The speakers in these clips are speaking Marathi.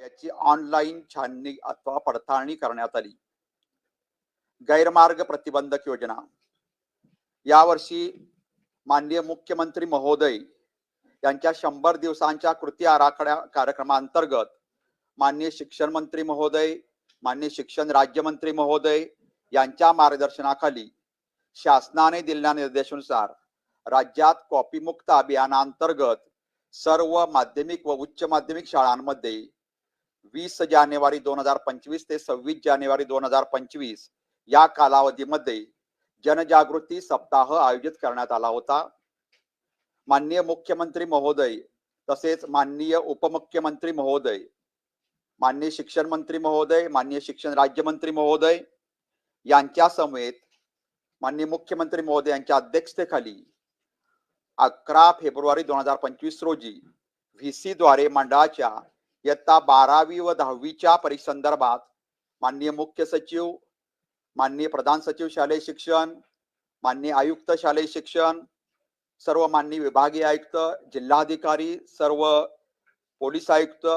याची ऑनलाईन छाननी अथवा पडताळणी करण्यात आली. गैरमार्ग प्रतिबंधक योजना यावर्षी माननीय मुख्यमंत्री महोदय यांच्या 100 दिवसांच्या कृती आराखड्या कार्यक्रमांतर्गत माननीय शिक्षण मंत्री महोदय, माननीय शिक्षण राज्यमंत्री महोदय यांच्या मार्गदर्शनाखाली शासनाने दिलेल्या निर्देशानुसार राज्यात कॉपीमुक्त अभियानांतर्गत सर्व माध्यमिक व उच्च माध्यमिक शाळांमध्ये 20 जानेवारी 2025 ते 26 जानेवारी 2025 या कालावधीमध्ये जनजागृती सप्ताह आयोजित करण्यात आला होता. माननीय मुख्यमंत्री महोदय तसेच माननीय उपमुख्यमंत्री महोदय, माननीय शिक्षण मंत्री महोदय, माननीय शिक्षण राज्यमंत्री महोदय यांच्या समेत माननीय मुख्यमंत्री महोदय यांच्या अध्यक्षतेखाली 11 फेब्रुवारी 2025 रोजी व्हीसी द्वारे मंडळाच्या इयत्ता 12वी व 10वीच्या परीक्षेसंदर्भात माननीय मुख्य सचिव, माननीय प्रधान सचिव शालेय शिक्षण, माननीय आयुक्त शालेय शिक्षण, सर्व माननीय विभागीय आयुक्त, जिल्हाधिकारी, सर्व पोलीस आयुक्त,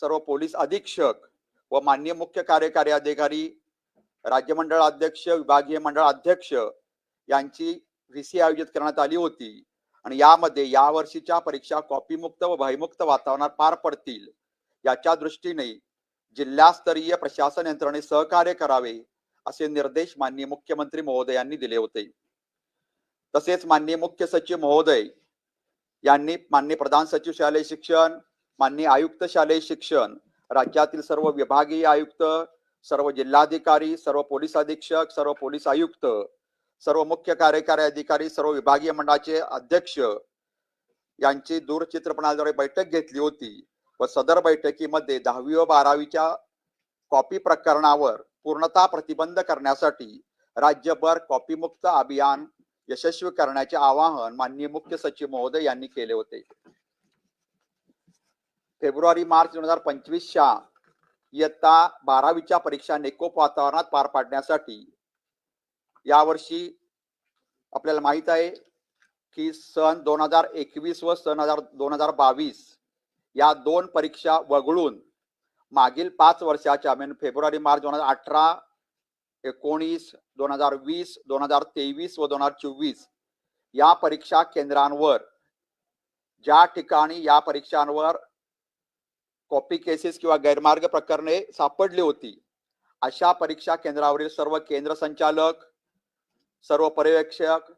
सर्व पोलीस अधीक्षक व माननीय मुख्य कार्यकारी अधिकारी, राज्यमंडळ अध्यक्ष, विभागीय मंडळ अध्यक्ष यांची व्हीसी आयोजित करण्यात आली होती. आणि यामध्ये यावर्षीच्या परीक्षा कॉपीमुक्त व भयमुक्त वातावरणात पार पडतील याच्या दृष्टीने जिल्हास्तरीय प्रशासन यंत्रणेने सहकार्य करावे असे निर्देश माननीय मुख्यमंत्री महोदयांनी दिले होते. तसेच माननीय मुख्य सचिव महोदय यांनी माननीय प्रधान सचिव शालेय शिक्षण, माननीय आयुक्त शालेय शिक्षण, राज्यातील सर्व विभागीय आयुक्त, सर्व जिल्हाधिकारी, सर्व पोलीस अधीक्षक, सर्व पोलीस आयुक्त, सर्व मुख्य कार्यकारी अधिकारी, सर्व विभागीय मंडळाचे अध्यक्ष यांची दूरचित्रपणाद्वारे बैठक घेतली होती व सदर बैठकीमध्ये 10वी व 12वीच्या कॉपी प्रकरणावर पूर्णतः प्रतिबंध करण्यासाठी राज्यभर कॉपीमुक्त अभियान यशस्वी करण्याचे आवाहन माननीय मुख्य सचिव महोदय यांनी केले होते. फेब्रुवारी मार्च 2025च्या इयत्ता 12वीच्या परीक्षा निकोप वातावरणात पार पाडण्यासाठी यावर्षी आपल्याला माहित आहे की सन 2021 व सन 2022 या दोन परीक्षा वगळून मागील 5 वर्षाच्या फेब्रुवारी मार्च 2018, 19, 2020, 2023 व 2024 या परीक्षा केंद्रांवर ज्या ठिकाणी या परीक्षांवर कॉपी केसेस किंवा गैरमार्ग प्रकरणे सापडली होती अशा परीक्षा केंद्रावरील सर्व केंद्र संचालक, सर्व पर्यवेक्षक,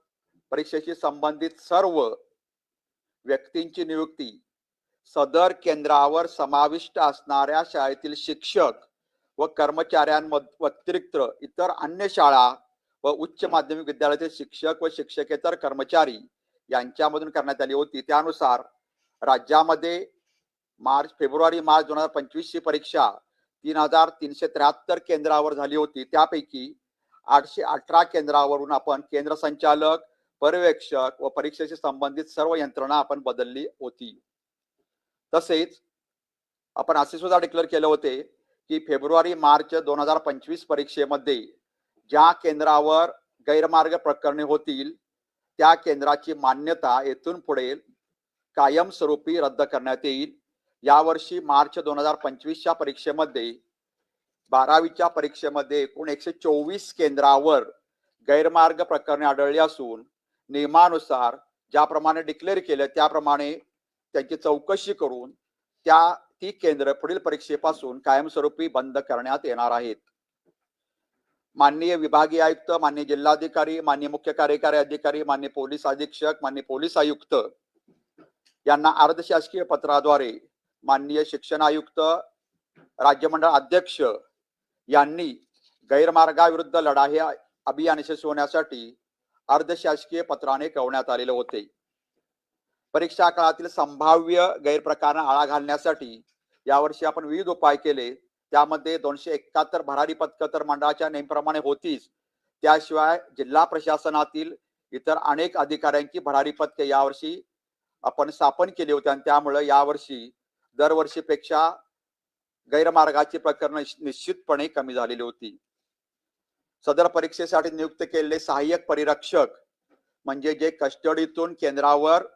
परीक्षेशी संबंधित सर्व व्यक्तींची नियुक्ती सदर केंद्रावर समाविष्ट असणाऱ्या शाळेतील शिक्षक व कर्मचाऱ्यांव्यतिरिक्त इतर अन्य शाळा व उच्च माध्यमिक विद्यालयातील शिक्षक व शिक्षकेतर कर्मचारी यांच्यामधून करण्यात आली होती. त्यानुसार राज्यामध्ये फेब्रुवारी मार्च 2025 ची परीक्षा 3373 केंद्रावर झाली होती. त्यापैकी 818 केंद्रावरून आपण केंद्र संचालक, पर्यवेक्षक व परीक्षेशी संबंधित सर्व यंत्रणा आपण बदलली होती. तसेच आपण असे सुद्धा डिक्लेअर केले होते की फेब्रुवारी मार्च 2025 परीक्षेमध्ये ज्या केंद्रावर गैरमार्ग प्रकरणे होतील त्या केंद्राची मान्यता येथून पुढे कायमस्वरूपी रद्द करण्यात येईल. यावर्षी मार्च 2025च्या परीक्षेमध्ये 12वीच्या परीक्षेमध्ये एकूण 124 केंद्रावर गैरमार्ग प्रकरणे आढळली असून नियमानुसार ज्याप्रमाणे डिक्लेअर केले त्याप्रमाणे त्यांची चौकशी करून ती केंद्र पुढील परीक्षेपासून कायमस्वरूपी बंद करण्यात येणार आहेत. माननीय विभागीय आयुक्त, माननीय जिल्हाधिकारी, माननीय मुख्य कार्यकारी अधिकारी, माननीय पोलीस अधीक्षक, माननीय पोलीस आयुक्त यांना अर्धशासकीय पत्राद्वारे माननीय शिक्षण आयुक्त, राज्यमंडळ अध्यक्ष यांनी गैरमार्गाविरुद्ध लढा हे अभियान यशस्वी होण्यासाठी अर्धशासकीय पत्राने कळवण्यात आलेले होते. परीक्षा काळातील संभाव्य गैरप्रकारांना आळा घालण्यासाठी यावर्षी आपण विविध उपाय केले. त्यामध्ये 271 भरारी पथकं तर मंडळाच्या नेमप्रमाणे होतीच, त्याशिवाय जिल्हा प्रशासनातील इतर अनेक अधिकाऱ्यांची भरारी पथके यावर्षी आपण स्थापन केली होती आणि त्यामुळे यावर्षी दरवर्षीपेक्षा गैरमार्गाची प्रकरण निश्चितपणे कमी झालेली होती. सदर परीक्षेसाठी नियुक्त केलेले सहाय्यक परिरक्षक म्हणजे जे कस्टडीतून केंद्रावर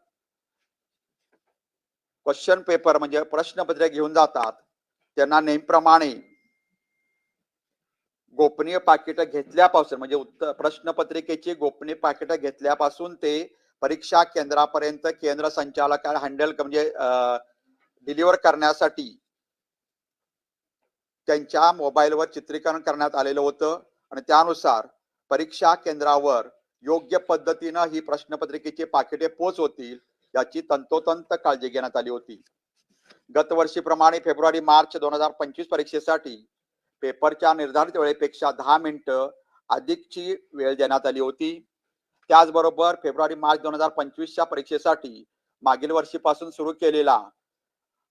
क्वेश्चन पेपर म्हणजे प्रश्नपत्रे घेऊन जातात त्यांना नेहमीप्रमाणे गोपनीय पाकिट घेतल्यापासून म्हणजे प्रश्नपत्रिकेची गोपनीय पाकिट घेतल्यापासून ते परीक्षा केंद्रापर्यंत केंद्र संचालकाला हँडल म्हणजे डिलिव्हर करण्यासाठी त्यांच्या मोबाईलवर चित्रीकरण करण्यात आलेलं होतं आणि त्यानुसार परीक्षा केंद्रावर योग्य पद्धतीनं ही प्रश्नपत्रिकेची पाकिटे पोच होतील याची तंतोतंत काळजी घेण्यात आली होती. गतवर्षीप्रमाणे फेब्रुवारी मार्च 2025 परीक्षेसाठी पेपरच्या निर्धारित वेळेपेक्षा 10 मिनिटं अधिकची वेळ देण्यात आली होती. त्याचबरोबर फेब्रुवारी मार्च 2025च्या परीक्षेसाठी मागील वर्षीपासून सुरू केलेला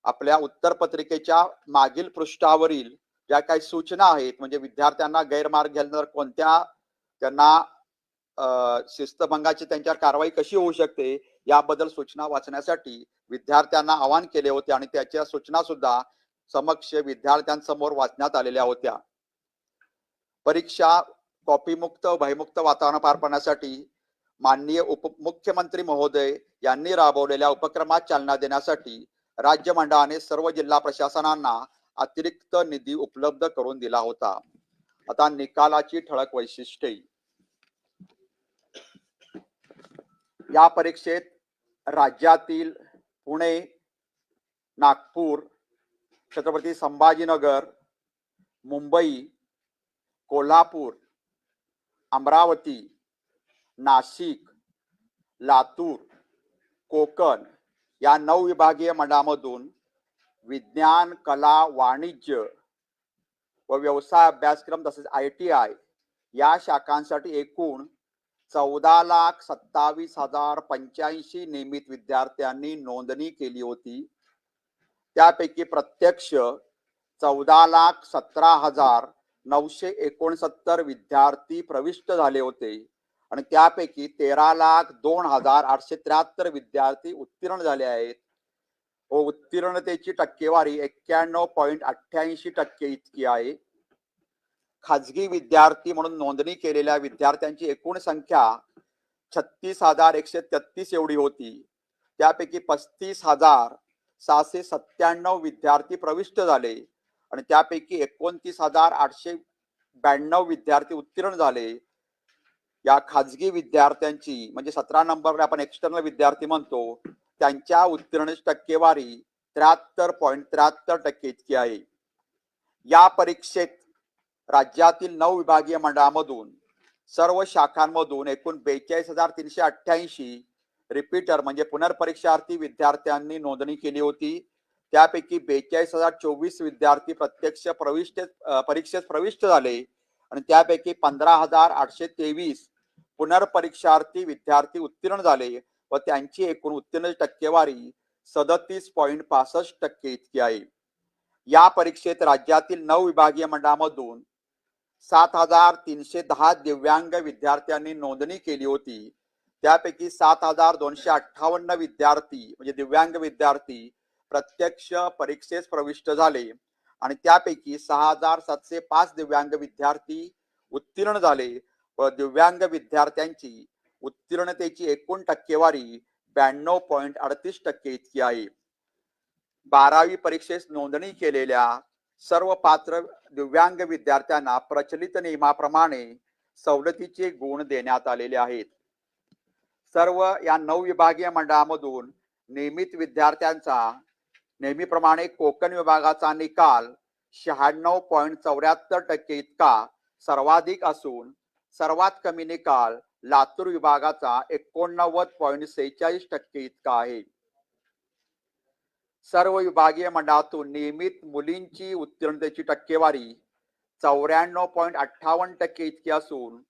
आपल्या उत्तरपत्रिकेच्या मागील पृष्ठावरील ज्या काही सूचना आहेत म्हणजे विद्यार्थ्यांना गैरमार्ग गेल्यानंतर कोणत्या त्यांना शिस्तभंगाची त्यांच्यावर कारवाई कशी होऊ शकते याबद्दल सूचना वाचण्यासाठी विद्यार्थ्यांना आवाहन केले होते आणि त्याच्या सूचना सुद्धा समक्ष विद्यार्थ्यांसमोर वाचण्यात आलेल्या होत्या. परीक्षा कॉपीमुक्त भयमुक्त वातावरण पार पाडण्यासाठी माननीय उपमुख्यमंत्री महोदय यांनी राबवलेल्या उपक्रमात चालना देण्यासाठी राज्य मंडळाने सर्व जिल्हा प्रशासनांना अतिरिक्त निधी उपलब्ध करून दिला होता. आता निकालाची ठळक वैशिष्ट्ये. या परीक्षेत राज्यातील पुणे, नागपूर, छत्रपती संभाजीनगर, मुंबई, कोल्हापूर, अमरावती, नाशिक, लातूर, कोकण या 9 विभागीय मंडळामधून विज्ञान, कला, वाणिज्य व व्यवसाय अभ्यासक्रम तसेच ITI या शाखांसाठी एकूण 14,27,085 नियमित विद्यार्थ्यांनी नोंदणी केली होती. त्यापैकी प्रत्यक्ष 14,17,969 विद्यार्थी प्रविष्ट झाले होते आणि त्यापैकी 13,02,873 विद्यार्थी उत्तीर्ण झाले आहेत व उत्तीर्णतेची टक्केवारी 91.88% इतकी आहे. खाजगी विद्यार्थी म्हणून नोंदणी केलेल्या विद्यार्थ्यांची एकूण संख्या 36,133 एवढी होती. त्यापैकी 35,697 विद्यार्थी प्रविष्ट झाले आणि त्यापैकी 29,892 विद्यार्थी उत्तीर्ण झाले. या खाजगी विद्यार्थ्यांची म्हणजे 17 नंबरवर आपण एक्सटर्नल विद्यार्थी म्हणतो त्यांच्या उत्तीर्ण टक्केवारी 73.73% इतकी आहे. या परीक्षेत राज्यातील 9 विभागीय मंडळामधून सर्व शाखांमधून एकूण 42,388 रिपीटर म्हणजे पुनर्परीक्षार्थी विद्यार्थ्यांनी नोंदणी केली होती. त्यापैकी 42,024 विद्यार्थी प्रत्यक्ष परीक्षेत प्रविष्ट झाले आणि त्यापैकी 15,823 पुनर्परीक्षार्थी विद्यार्थी उत्तीर्ण झाले व त्यांची एकूण उत्तीर्ण टक्केवारी 37.65% इतकी आहे. या परीक्षेत राज्यातील 9 विभागीय मंडळामधून 7,310 दिव्यांग विद्यार्थ्यांनी नोंदणी केली होती. त्यापैकी 7,258 विद्यार्थी म्हणजे दिव्यांग विद्यार्थी प्रत्यक्ष परीक्षेस प्रविष्ट झाले आणि त्यापैकी 6,705 दिव्यांग विद्यार्थी उत्तीर्ण झाले व दिव्यांग विद्यार्थ्यांची उत्तीर्णतेची एकूण टक्केवारी 92.38% इतकी आहे. 12वी परीक्षेस नोंदणी केलेल्या सर्व पात्र दिव्यांग विद्यार्थ्यांना प्रचलित नियमाप्रमाणे सवलतीचे गुण देण्यात आलेले आहेत. सर्व या 9 विभागीय मंडळामधून नियमित विद्यार्थ्यांचा नेहमीप्रमाणे कोकण विभागाचा निकाल 96.74% इतका सर्वाधिक असून सर्वात कमी निकाल लातूर विभागाचा 89.46% इतका आहे. सर्व विभागीय मंडळातून नियमित मुलींची उत्तीर्णतेची टक्केवारी 94.58% इतकी असून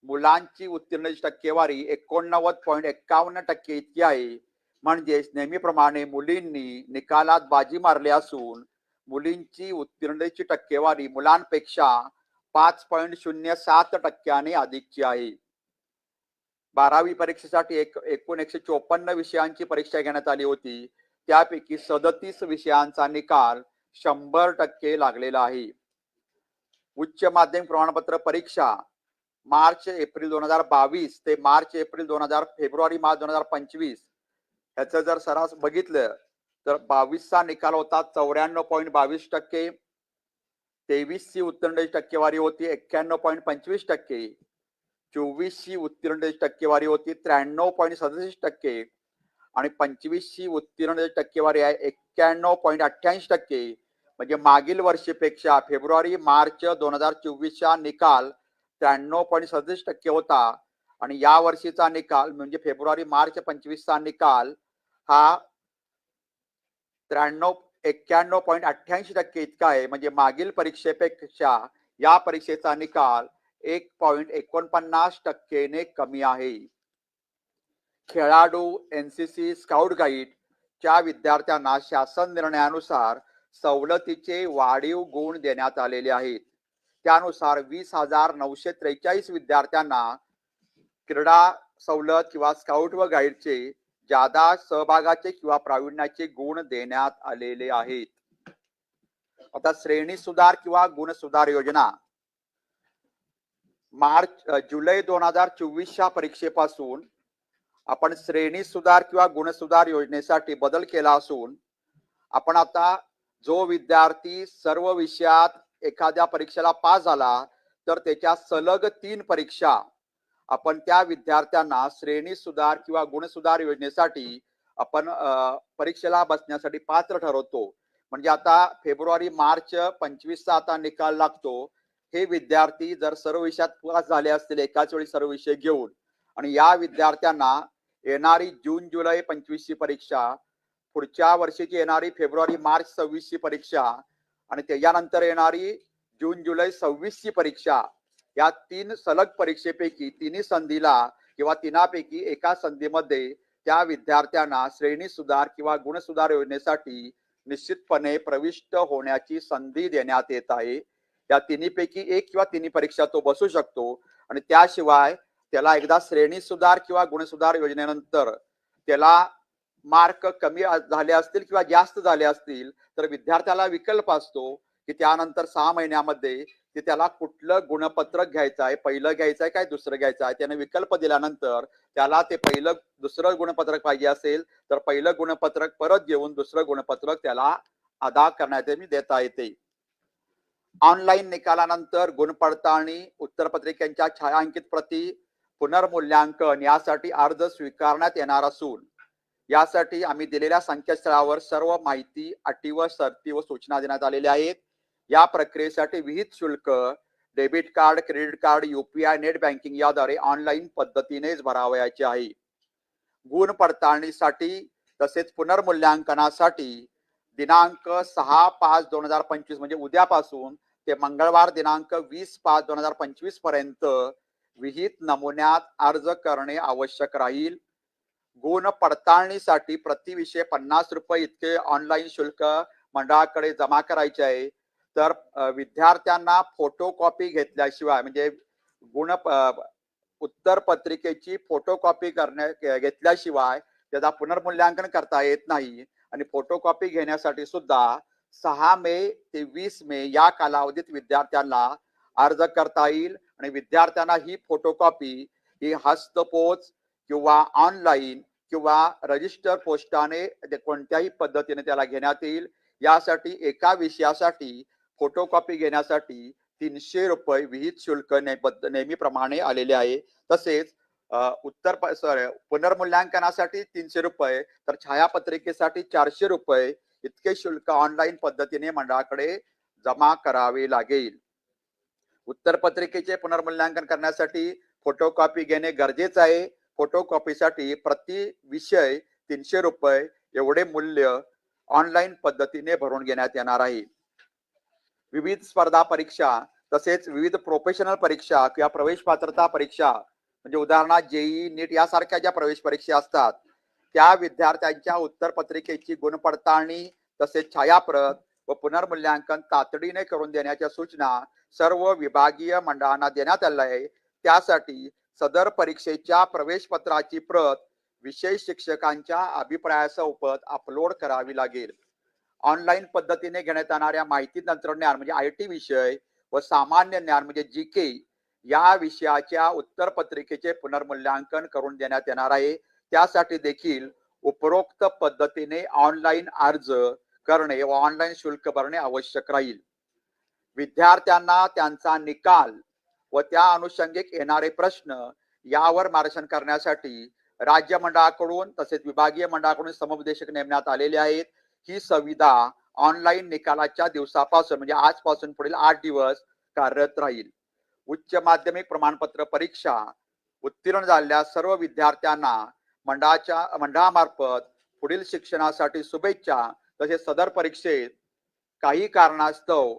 मुलांची उत्तीर्णतेची टक्केवारी 89.51% इतकी आहे. म्हणजेच नेहमीप्रमाणे मुलींनी निकालात बाजी मारली असून मुलींची उत्तीर्णतेची टक्केवारी मुलांपेक्षा 5.07% अधिकची आहे. 12वी परीक्षेसाठी एकूण 154 विषयांची परीक्षा घेण्यात आली होती. त्यापैकी 37 विषयांचा निकाल 100% लागलेला आहे. उच्च माध्यमिक प्रमाणपत्र परीक्षा मार्च-एप्रिल 2022 ते मार्च-एप्रिल फेब्रुवारी-मार्च 2025 याचं जर सरास बघितलं तर 22चा निकाल होता 94.22%. 23ची उत्तीर्ण टक्केवारी होती 91.25%. 24ची उत्तीर्ण टक्केवारी होती 93.67% आणि 25ची उत्तीर्ण टक्केवारी आहे 91.88%. म्हणजे मागील वर्षीपेक्षा फेब्रुवारी मार्च 2024चा निकाल 93.67% होता आणि या वर्षीचा निकाल म्हणजे फेब्रुवारी मार्च 25चा निकाल हा 91.88% इतका आहे. म्हणजे मागील परीक्षेपेक्षा या परीक्षेचा निकाल 1.49% कमी आहे. खेळाडू एनसीसी स्काउट गाईड च्या विद्यार्थ्यांना शासन निर्णयानुसार सवलतीचे वाढीव गुण देण्यात आलेले आहेत. त्यानुसार 20,943 विद्यार्थ्यांना क्रीडा सवलत किंवा स्काउट व गाईडचे जादा सहभागाचे किंवा प्रावीण्याचे गुण देण्यात आलेले आहेत. आता श्रेणी सुधार किंवा गुण सुधार योजना जुलै 2024च्या परीक्षेपासून आपण श्रेणी सुधार किंवा गुण सुधार योजनेसाठी बदल केला असून आपण आता जो विद्यार्थी सर्व विषयात एखाद्या परीक्षेला पास झाला तर त्याच्या सलग 3 परीक्षा आपण त्या विद्यार्थ्यांना श्रेणी सुधार किंवा गुण सुधार योजनेसाठी आपण परीक्षेला बसण्यासाठी पात्र ठरवतो. म्हणजे आता फेब्रुवारी मार्च 25चा आता निकाल लागतो. हे विद्यार्थी जर सर्व विषयात पास झाले असतील एकाच वेळी सर्व विषय घेऊन आणि या विद्यार्थ्यांना येणारी जून जुलै 25ची परीक्षा, पुढच्या वर्षीची येणारी फेब्रुवारी मार्च 26ची परीक्षा आणि त्याच्यानंतर येणारी जून जुलै 26ची परीक्षा, या 3 सलग परीक्षेपैकी तिन्ही संधीला किंवा तिनापैकी एका संधीमध्ये त्या विद्यार्थ्यांना श्रेणी सुधार किंवा गुण सुधार योजनेसाठी निश्चितपणे प्रविष्ट होण्याची संधी देण्यात येत आहे. या तिन्हीपैकी एक किंवा तिन्ही परीक्षा तो बसू शकतो आणि त्याशिवाय त्याला एकदा श्रेणी सुधार किंवा गुण सुधार योजनेनंतर त्याला मार्क कमी झाले असतील किंवा जास्त झाले असतील तर विद्यार्थ्याला विकल्प असतो की त्यानंतर 6 महिन्यामध्ये की त्याला कुठलं गुणपत्रक घ्यायचं आहे, पहिलं घ्यायचं आहे काय दुसरं घ्यायचं आहे. त्याने विकल्प दिल्यानंतर त्याला ते पहिलं दुसरं गुणपत्रक पाहिजे असेल तर पहिलं गुणपत्रक परत घेऊन दुसरं गुणपत्रक त्याला अदा करण्यात देता येते. ऑनलाईन निकालानंतर गुणपडताळणी, उत्तरपत्रिकांच्या छायांकित प्रती, पुनर्मूल्यांकन यासाठी अर्ज स्वीकारण्यात येणार असून यासाठी आम्ही दिलेल्या संकेतस्थळावर सर्व माहिती, अटी व शर्ती व सूचना देण्यात आलेल्या आहेत. या प्रक्रियेसाठी विहित शुल्क debit card, credit card, UPI, net banking याद्वारे ऑनलाईन पद्धतीनेच भरावयाचे आहे. गुण पडताळणीसाठी तसेच पुनर्मूल्यांकनासाठी दिनांक 6/5/2025 म्हणजे उद्यापासून ते मंगळवार दिनांक 20/5/2025 पर्यंत विहित नमुन्यात अर्ज करणे आवश्यक राहील. गुण पडताळणीसाठी प्रति विषय 50 रुपये इतके ऑनलाईन शुल्क मंडळाकडे जमा करायचे आहे. तर विद्यार्थ्यांना फोटोकॉपी घेतल्याशिवाय म्हणजे उत्तर पत्रिकेची फोटोकॉपी घेतल्याशिवाय त्याचा पुनर्मूल्यांकन करता येत नाही आणि फोटोकॉपी घेण्यासाठी सुद्धा 6 मे ते 20 मे या कालावधीत विद्यार्थ्यांना अर्ज करता येईल आणि विद्यार्थ्यांना ही फोटोकॉपी ही हस्तपोच किंवा ऑनलाईन किंवा रजिस्टर पोस्टाने कोणत्याही पद्धतीने त्याला घेण्यात येईल. यासाठी एका विषयासाठी फोटोकॉपी घेण्यासाठी 300 रुपये विहित शुल्क नेहमीप्रमाणे आलेले आहे. तसेच पुनर्मूल्यांकनासाठी 300 रुपये तर छायापत्रिकेसाठी 400 रुपये इतके शुल्क ऑनलाईन पद्धतीने मंडळाकडे जमा करावे लागेल. उत्तरपत्रिकेचे पुनर्मूल्यांकन करण्यासाठी फोटोकॉपी घेणे गरजेचे आहे. फोटोकॉपीसाठी प्रति विषय 300 रुपये एवढे मूल्य ऑनलाईन पद्धतीने भरून घेण्यात येणार आहे. विविध स्पर्धा परीक्षा तसेच विविध प्रोफेशनल परीक्षा किंवा प्रवेश पात्रता परीक्षा म्हणजे उदाहरणार्थ JEE, नीट यासारख्या ज्या प्रवेश परीक्षा असतात त्या विद्यार्थ्यांच्या उत्तरपत्रिकेची गुणपडताळणी तसेच छायाप्रत व पुनर्मूल्यांकन तातडीने करून देण्याच्या सूचना सर्व विभागीय मंडळांना देण्यात आल्या आहे. त्यासाठी सदर परीक्षेच्या प्रवेश पत्राची प्रत विषय शिक्षकांच्या अभिप्रायासोबत अपलोड करावी लागेल. ऑनलाईन पद्धतीने घेण्यात येणाऱ्या माहिती तंत्रज्ञान म्हणजे IT विषय व सामान्य ज्ञान म्हणजे GK या विषयाच्या उत्तरपत्रिकेचे पुनर्मूल्यांकन करून देण्यात येणार आहे. त्यासाठी देखील उपरोक्त पद्धतीने ऑनलाईन अर्ज करणे व ऑनलाईन शुल्क भरणे आवश्यक राहील. विद्यार्थ्यांना त्यांचा निकाल व त्या अनुषंगिक येणारे प्रश्न यावर मार्गदर्शन करण्यासाठी राज्य मंडळाकडून तसेच विभागीय मंडळाकडून समुपदेशक नेमण्यात आलेले आहेत. ही सुविधा ऑनलाईन निकालाच्या दिवसापासून म्हणजे आजपासून पुढील 8 दिवस कार्यरत राहील. उच्च माध्यमिक प्रमाणपत्र परीक्षा उत्तीर्ण झालेल्या सर्व विद्यार्थ्यांना मंडळामार्फत पुढील शिक्षणासाठी शुभेच्छा. तसेच सदर परीक्षेत काही कारणास्तव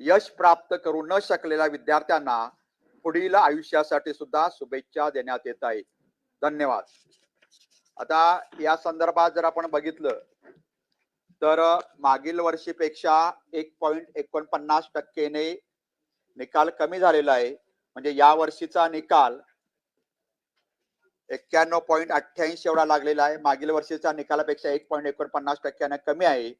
यश प्राप्त करू न शकलेल्या विद्यार्थ्यांना पुढील आयुष्यासाठी सुद्धा शुभेच्छा देण्यात येत आहेत. धन्यवाद. आता या संदर्भात जर आपण बघितलं तर मागील वर्षीपेक्षा 1.49% निकाल कमी झालेला आहे. म्हणजे या वर्षीचा निकाल 91.88 एवढा लागलेला आहे. मागील वर्षीचा निकालापेक्षा 1.49% कमी आहे.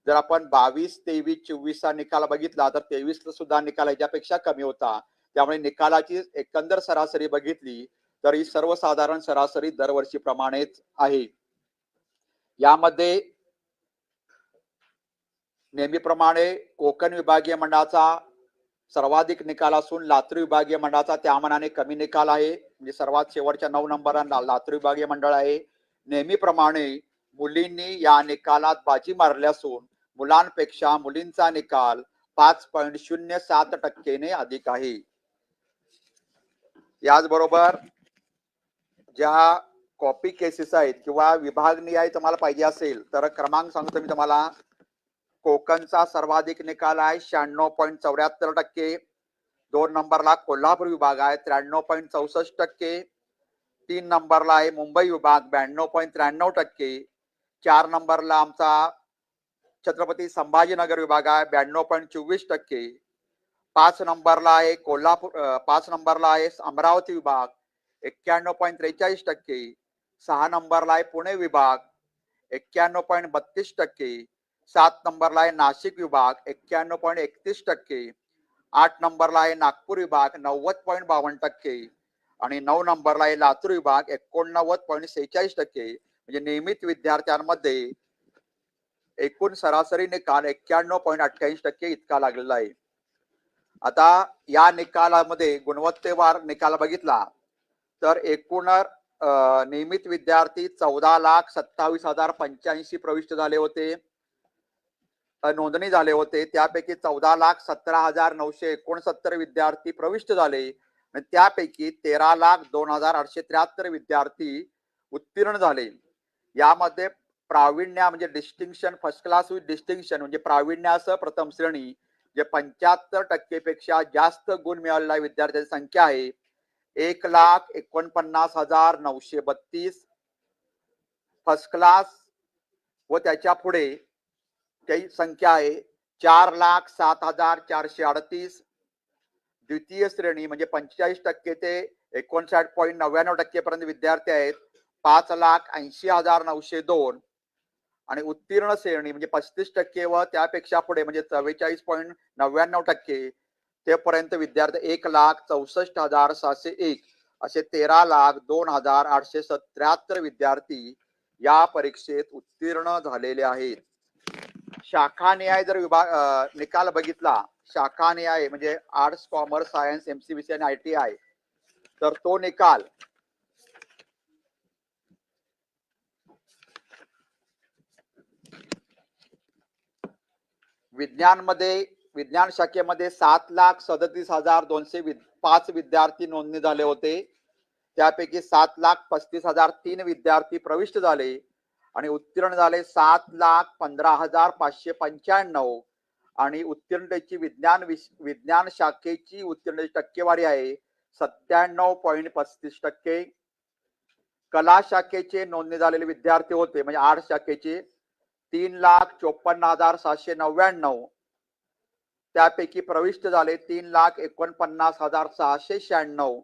जर आपण 22, 23, 24 चा निकाल बघितला तर 23 सुद्धा निकाल याच्यापेक्षा कमी होता. त्यामुळे निकालाची एकंदर सरासरी बघितली तर ही सर्वसाधारण सरासरी दरवर्षीप्रमाणेच आहे. यामध्ये नेहमीप्रमाणे कोकण विभागीय मंडळाचा सर्वाधिक निकाल असून लातूर विभागीय मंडळाचा त्या मानाने कमी निकाल आहे. म्हणजे सर्वात शेवटच्या 9 नंबरांना लातूर विभागीय मंडळ आहे. नेहमीप्रमाणे मुलींनी या निकालात बाजी मारली असून मुलांपेक्षा मुलींचा निकाल 5.07% अधिक आहे. याचबरोबर ज्या कॉपी केसेस आहेत किंवा विभागनिहाय तुम्हाला पाहिजे असेल तर क्रमांक सांगतो मी तुम्हाला. कोकणचा सर्वाधिक निकाल आहे 96.74%. 2 नंबरला कोल्हापूर विभाग आहे 93.64%. 3 नंबरला आहे मुंबई विभाग 92.93%. 4 नंबरला आमचा छत्रपती संभाजीनगर विभाग आहे 92.24%. 5 नंबरला आहे कोल्हापूर 5 नंबरला आहे अमरावती विभाग 91.43%. 6 नंबरला आहे पुणे विभाग 91.32%. 7 नंबरला आहे नाशिक विभाग 91.31%. 8 नंबरला आहे नागपूर विभाग 90.52% आणि 9 नंबरला आहे लातूर विभाग 89.46%. म्हणजे नियमित विद्यार्थ्यांमध्ये एकूण सरासरी निकाल 91.88% इतका लागलेला आहे. आता या निकालामध्ये गुणवत्तेवार निकाल बघितला तर एकूण नियमित विद्यार्थी 14,27,085 प्रविष्ट झाले होते, नोंदणी झाले होते. त्यापैकी 14,17,969 विद्यार्थी प्रविष्ट झाले आणि त्यापैकी 13,02,873 विद्यार्थी उत्तीर्ण झाले. यामध्ये प्रावीण्य म्हणजे distinction first class with distinction म्हणजे प्रावीण्यासह प्रथम श्रेणी जे 75% पेक्षा जास्त गुण मिळालेल्या विद्यार्थ्यांची संख्या आहे 1,49,932. फर्स्ट क्लास व त्याच्या पुढे त्याची संख्या आहे 4,07,438. द्वितीय श्रेणी म्हणजे 45% ते 59.99% पर्यंत विद्यार्थी आहेत 5,80,902 आणि उत्तीर्ण श्रेणी म्हणजे 35% व त्यापेक्षा पुढे म्हणजे 44.99% ते पर्यंत विद्यार्थी 1,64,701 असे 13,02,873 विद्यार्थी या परीक्षेत उत्तीर्ण झालेले आहेत. शाखानिहाय जर निकाल बघितला, शाखानिहाय म्हणजे आर्ट्स, कॉमर्स, सायन्स, MCBC आणि ITI तर तो निकाल विज्ञान शाखेमध्ये 7,37,205 विद्यार्थी नोंदणी झाले होते. त्यापैकी 7,35,003 विद्यार्थी प्रविष्ट झाले आणि उत्तीर्ण झाले 7,15,595 आणि उत्तीर्णतेची विज्ञान शाखेची उत्तीर्णतेची टक्केवारी आहे 97.35%. कला शाखेचे नोंदणी झालेले विद्यार्थी होते म्हणजे आर्ट्स शाखेचे 3,54,799. त्यापैकी प्रविष्ट झाले 3,49,696.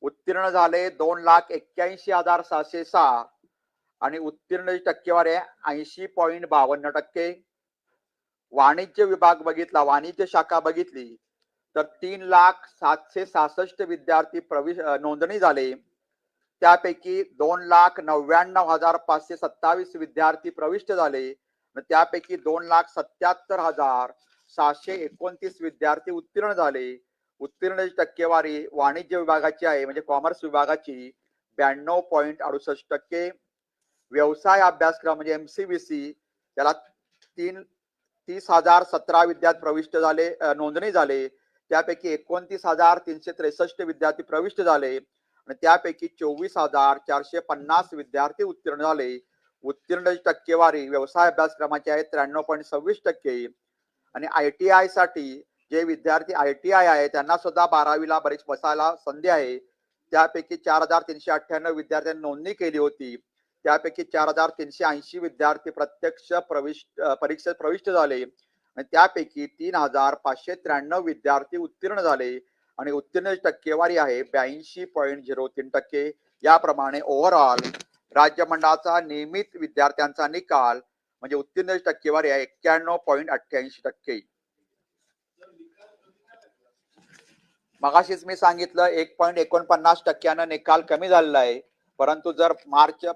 उत्तीर्ण झाले 2,81,706 आणि उत्तीर्ण टक्केवारी 80.52%. वाणिज्य विभाग बघितला, वाणिज्य शाखा बघितली तर 3,07,66 विद्यार्थी नोंदणी झाले त्यापैकी 2,99,527 विद्यार्थी प्रविष्ट झाले. त्यापैकी 2,77,729 विद्यार्थी उत्तीर्ण झाले. उत्तीर्णाची टक्केवारी वाणिज्य विभागाची आहे, म्हणजे कॉमर्स विभागाची 92.68%. व्यवसाय अभ्यासक्रम म्हणजे MCVC त्याला 30,017 विद्यार्थी प्रविष्ट झाले, नोंदणी झाले. त्यापैकी 29,363 विद्यार्थी प्रविष्ट झाले आणि त्यापैकी 24,450 विद्यार्थी उत्तीर्ण झाले. उत्तीर्णाची टक्केवारी व्यवसाय अभ्यासक्रमाची आहे 93.26%. आणि ITI साठी जे विद्यार्थी ITI आहे त्यांना सुद्धा 12वीला बरीच बसायला संधी आहे. त्यापैकी 4,398 विद्यार्थ्यांनी नोंदणी केली होती. त्यापैकी 4,380 विद्यार्थी प्रत्यक्ष परीक्षेत प्रविष्ट झाले आणि त्यापैकी 3,593 विद्यार्थी उत्तीर्ण झाले आणि उत्तीर्णाची टक्केवारी आहे 82.03%. याप्रमाणे ओव्हरऑल राज्य मंडळाचा नियमित विद्यार्थ्यांचा निकाल म्हणजे उत्तीर्णाची टक्केवारी आहे 91.88%. मगाशीच मी सांगितलं 1.49% निकाल कमी झालेला आहे. परंतु जर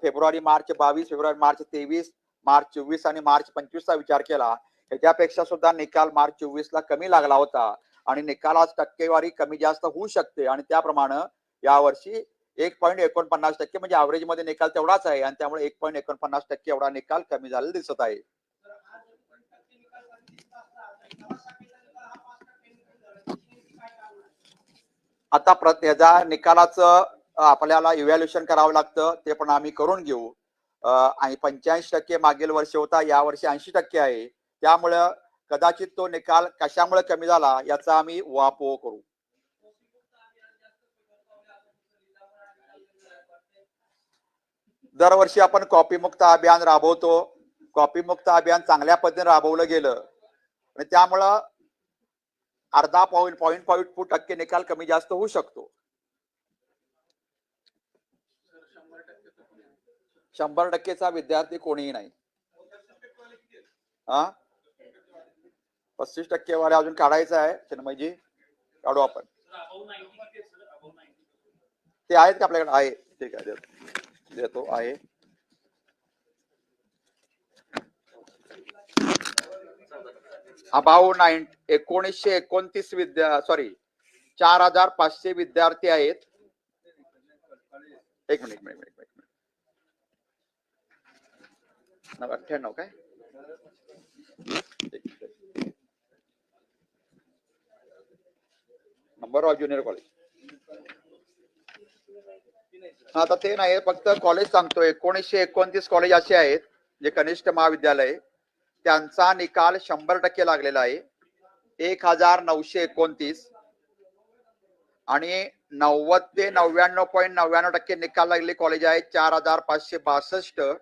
फेब्रुवारी मार्च 22, फेब्रुवारी मार्च 23, मार्च 24 आणि मार्च 25 चा विचार केला त्यापेक्षा सुद्धा निकाल मार्च 24 ला कमी लागला होता आणि निकालाच टक्केवारी कमी जास्त होऊ शकते आणि त्याप्रमाणे यावर्षी 1.49% म्हणजे ऍव्हरेज मध्ये निकाल तेवढाच आहे आणि त्यामुळे 1.49% एवढा निकाल कमी झालेला दिसत आहे. आता याचा निकालाचं आपल्याला इव्हॅल्युएशन करावं लागतं, ते पण आम्ही करून घेऊ. आणि 85% मागील वर्षी होता, या वर्षी 80% आहे. त्यामुळे कदाचित तो निकाल कशामुळे कमी झाला याचा आम्ही उहापोह करू. दरवर्षी आपण कॉपीमुक्त अभियान राबवतो. कॉपीमुक्त अभियान चांगल्या पद्धतीने राबवलं गेलं आणि त्यामुळं अर्धा पॉईंट निकाल कमी जास्त होऊ शकतो. 100%चा विद्यार्थी कोणीही नाही. 35% वाले अजून काढायचं आहे चिन्मयजी, काढू आपण. ते आहेत का आपल्याकडे? आहे, ठीक आहे, देतो आहे. अबाव 1929 4,500 विद्यार्थी आहेत. एक मिनिट 98 काय नंबर ऑफ ज्युनियर कॉलेज. आता ते नाही, फक्त कॉलेज सांगतोय. 1929 कॉलेज असे आहेत जे कनिष्ठ महाविद्यालय, त्यांचा निकाल 100% लागलेला आहे 1,929 आणि 90 ते 99.99% निकाल लागलेले कॉलेज आहेत 4,562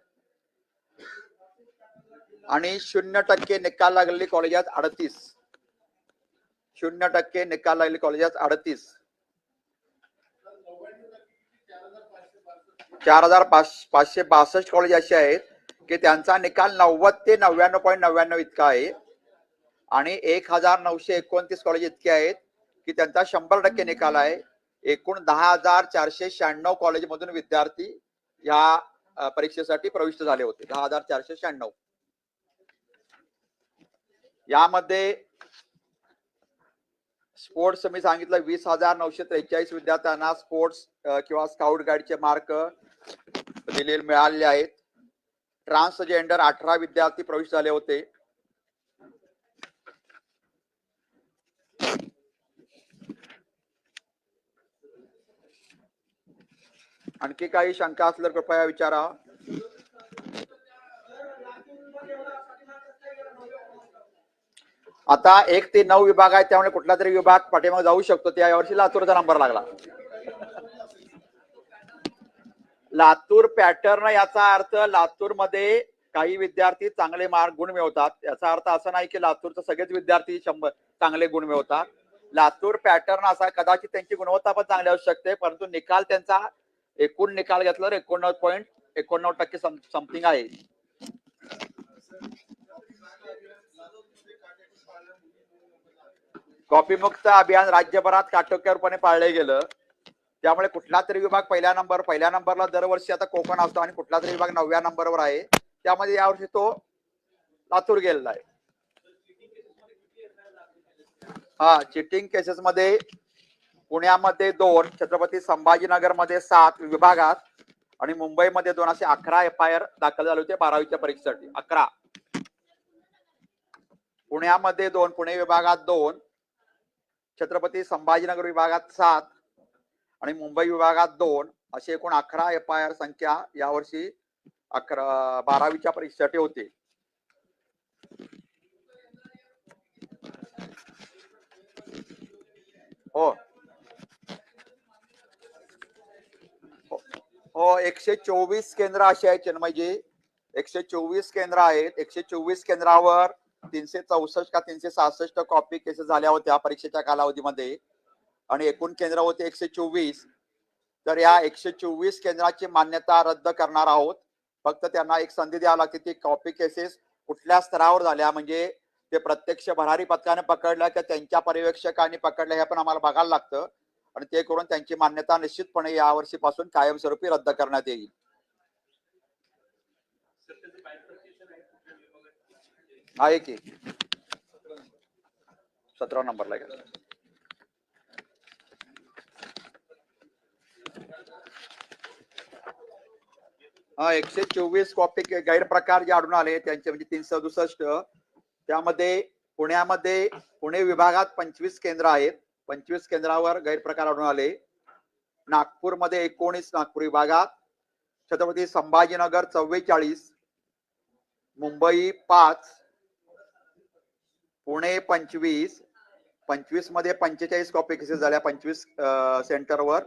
आणि 0% निकाल लागलेली कॉलेज आहेत 38. 0% निकाल लागलेली कॉलेज आहेत 38. 4,562 कॉलेज असे आहेत की त्यांचा निकाल 90 ते 99.99 इतका आहे आणि 1,929 कॉलेज इतके आहेत की त्यांचा 100% निकाल आहे. एकूण 10,496 कॉलेज मधून विद्यार्थी या परीक्षेसाठी प्रविष्ट झाले होते. 10,496. यामध्ये स्पोर्ट्स मी सांगितलं 20,943 विद्यार्थ्यांना स्पोर्ट्स किंवा स्काउट गाईडचे मार्क मिळालेले आहेत. ट्रान्सजेंडर 18 विद्यार्थी प्रविष्ट झाले होते. आणखी काही शंका असल्यास कृपया विचारा. आता 1 ते 9 विभाग आहे, त्यामुळे कुठला तरी विभाग पाठीमागे जाऊ शकतो. त्या यावर्षी लातूरचा नंबर लागला. लातूर पॅटर्न याचा अर्थ लातूर मध्ये काही विद्यार्थी चांगले मार्क गुण मिळवतात. याचा अर्थ असा नाही की लातूरचे सगळेच विद्यार्थी 100 चांगले गुण मिळवतात. लातूर पॅटर्न असा कदाचित त्यांची गुणवत्ता पण चांगली असू शकते, परंतु निकाल त्यांचा एकूण निकाल घेतला तर 89.89% समथिंग आहे. कॉपीमुक्त अभियान राज्यभरात काटेकोरपणे पाळले गेलं. त्यामुळे कुठला तरी विभाग पहिल्या नंबरला दरवर्षी आता कोकण असतो आणि कुठला तरी विभाग 9व्या नंबरवर आहे. त्यामध्ये यावर्षी तो लातूर गेलेला आहे. हा, चिटिंग केसेस मध्ये पुण्यामध्ये 2, छत्रपती संभाजीनगर मध्ये 7 विभागात आणि मुंबईमध्ये 2 असे 11 FIR दाखल झाले होते 12वीच्या परीक्षेसाठी. 11. पुण्यामध्ये 2, पुणे विभागात 2, छत्रपती संभाजीनगर विभागात 7 आणि मुंबई विभागात 2 असे एकूण 11 FIR संख्या यावर्षी 12वीच्या परीक्षेसाठी होते. हो हो, 124 केंद्र अशी आहेत चिन्मयजी. 124 केंद्र आहेत. 124 केंद्रावर 364 का 366 कॉपी केसेस झाल्या होत्या परीक्षेच्या कालावधीमध्ये आणि एकूण केंद्र होते 124. तर या 124 केंद्राची मान्यता रद्द करणार आहोत. फक्त त्यांना एक संधी द्यावी लागते ती कॉपी केसेस कुठल्या स्तरावर झाल्या, म्हणजे ते प्रत्यक्ष भरारी पथकाने पकडल्या की त्यांच्या पर्यवेक्षकांनी पकडल्या हे पण आम्हाला बघायला लागतं आणि ते करून त्यांची मान्यता निश्चितपणे या वर्षीपासून कायमस्वरूपी रद्द करण्यात येईल. आहे की 17 नंबरला गेला. हा, 124 कॉपी गैरप्रकार जे आढळून आले त्यांचे म्हणजे 367. त्यामध्ये पुणे विभागात 25 केंद्र आहेत. 25 केंद्रावर गैरप्रकार आढळून आले. नागपूरमध्ये 19 नागपूर विभागात, छत्रपती संभाजीनगर 44, मुंबई 5, पुणे 25, 25 मध्ये 45 कॉपी केसेस झाल्या 25 सेंटरवर.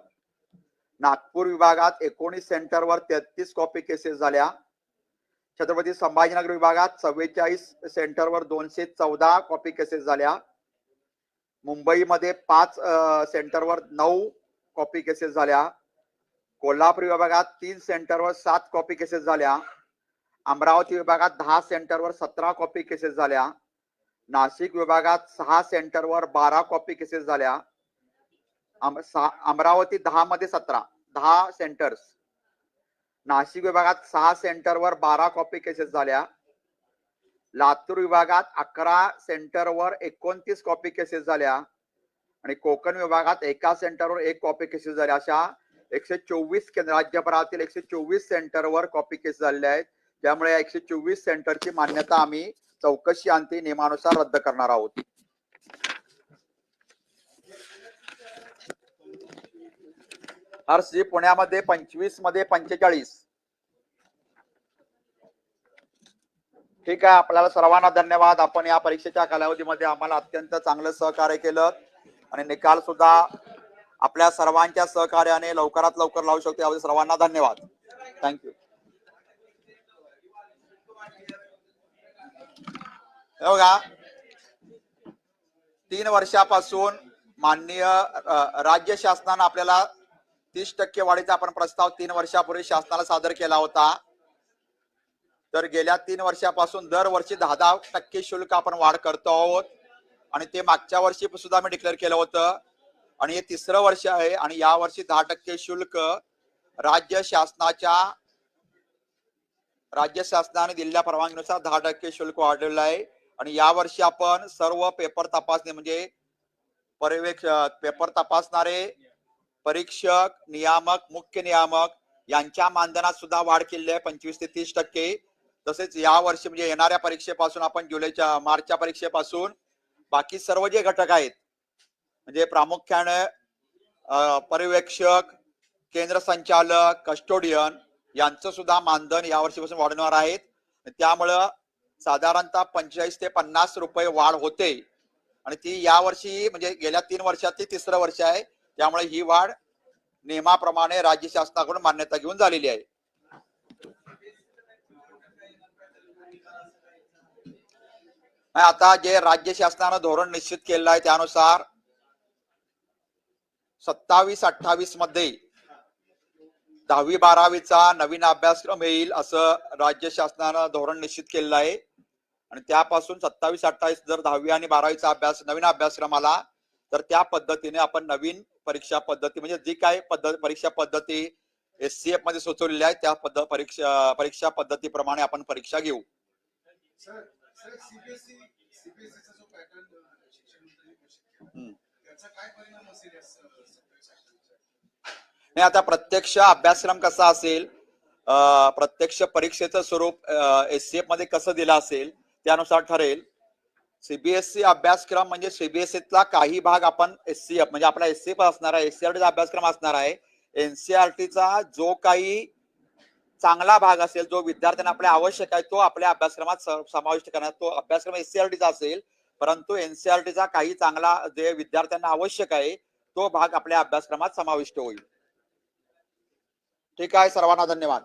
नागपूर विभागात 19 सेंटरवर 33 कॉपी केसेस झाल्या. छत्रपती संभाजीनगर विभागात 44 सेंटरवर 214 कॉपी केसेस झाल्या. मुंबईमध्ये 5 सेंटरवर 9 कॉपी केसेस झाल्या. कोल्हापूर विभागात 3 सेंटरवर 7 कॉपी केसेस झाल्या. अमरावती विभागात 10 सेंटरवर 17 कॉपी केसेस झाल्या. नाशिक विभागात 6 सेंटरवर 12 कॉपी केसेस झाल्या. अमरावती 10 मध्ये 10 सेंटर्स. नाशिक विभागात 6 सेंटरवर 12 कॉपी केसेस झाल्या. लातूर विभागात 11 सेंटरवर 29 कॉपी केसेस झाल्या आणि कोकण विभागात 1 सेंटरवर 1 कॉपी केसेस झाल्या. अशा 124 राज्यभरातील 124 सेंटरवर कॉपी केसेस झालेल्या आहेत. त्यामुळे या 124 सेंटरची मान्यता आम्ही चौकशी अंती नियमानुसार रद्द करणार आहोत. हर्षजी, पुण्यामध्ये 25 मध्ये 45. ठीक आहे, आपल्याला सर्वांना धन्यवाद. आपण या परीक्षेच्या कालावधीमध्ये आम्हाला अत्यंत चांगलं सहकार्य केलं आणि निकाल सुद्धा आपल्या सर्वांच्या सहकार्याने लवकरात लवकर लावू शकतो. यावेळी सर्वांना धन्यवाद. थँक्यू. बघा, 3 वर्षापासून माननीय राज्य शासनाने आपल्याला 30% वाढीचा आपण प्रस्ताव 3 वर्षापूर्वी शासनाला सादर केला होता. तर गेल्या 3 वर्षापासून दरवर्षी 10% शुल्क आपण वाढ करतो आहोत आणि ते मागच्या वर्षी सुद्धा मी डिक्लेअर केलं होतं आणि हे 3रं वर्ष आहे आणि या वर्षी 10% शुल्क राज्य शासनाने दिलेल्या परवानगीनुसार 10% शुल्क वाढलेलं आहे. आणि या वर्षी आपण सर्व पेपर तपासणी म्हणजे पेपर तपासणारे परीक्षक, नियामक, मुख्य नियामक यांच्या मानधनात सुद्धा वाढ केलेली आहे 25 ते 30%. तसेच या वर्षी म्हणजे येणाऱ्या परीक्षेपासून आपण मार्चच्या परीक्षेपासून बाकी सर्व जे घटक आहेत म्हणजे प्रामुख्याने पर्यवेक्षक, केंद्र संचालक, कस्टोडियन यांचं सुद्धा मानधन या वर्षीपासून वाढवणार आहेत. त्यामुळं साधारणतः 45 ते 50 रुपये वाढ होते आणि ती या वर्षी म्हणजे गेल्या 3 वर्षातली 3रं वर्ष आहे. त्यामुळे ही वाढ नियमाप्रमाणे राज्य शासनाकडून मान्यता घेऊन झालेली आहे. आता जे राज्य शासनानं धोरण निश्चित केलेलं आहे त्यानुसार 27-28 मध्ये 10वी-12वीचा नवीन अभ्यासक्रम येईल असं राज्य शासनानं धोरण निश्चित केलेलं आहे आणि त्यापासून 27-28 जर 10वी आणि 12वीचा नवीन अभ्यासक्रम आला तर त्या पद्धतीने आपण नवीन परीक्षा पद्धती म्हणजे जी काय परीक्षा पद्धती SCF मध्ये सुचवलेल्या आहेत त्या परीक्षा पद्धतीप्रमाणे आपण परीक्षा घेऊ. नाही, आता प्रत्यक्ष अभ्यासक्रम कसा असेल, प्रत्यक्ष परीक्षेचं स्वरूप SCF मध्ये कसं दिलं असेल त्यानुसार ठरेल. CBSE अभ्यासक्रम म्हणजे CBSEतला काही भाग आपण SCF म्हणजे आपला SCF असणार आहे, NCERTचा अभ्यासक्रम असणार आहे. NCERTचा जो काही चांगला भाग असेल, जो विद्यार्थ्यांना आपल्या आवश्यक आहे, तो आपल्या अभ्यासक्रमात समाविष्ट करण्यात, तो अभ्यासक्रम NCERTचा असेल. परंतु NCERTचा काही चांगला जे विद्यार्थ्यांना आवश्यक आहे तो भाग आपल्या अभ्यासक्रमात समाविष्ट होईल. ठीक आहे, सर्वांना धन्यवाद.